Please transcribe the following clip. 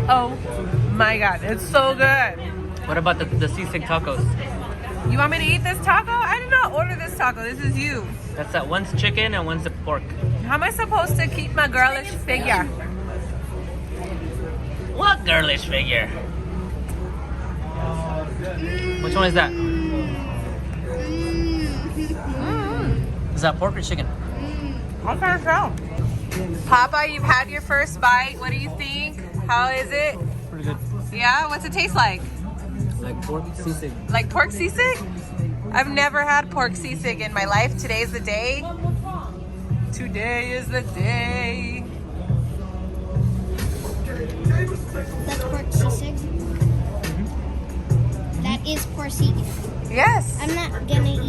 Oh my god, it's so good. What about the sisig tacos? You want me to eat this taco? I did not order this taco. This is you. That's that. One's chicken and one's the pork. How am I supposed to keep my girlish figure? What girlish figure? Which one is that? Is that pork or chicken? I can't tell. Papa, you've had your first bite. What do you think? How is it? Pretty good. Yeah? What's it taste like? Like pork sisig. Like pork sisig? I've never had pork sisig in my life. Today's the day. Today is the day. That's pork sisig. That is pork sisig. Yes. I'm not gonna eat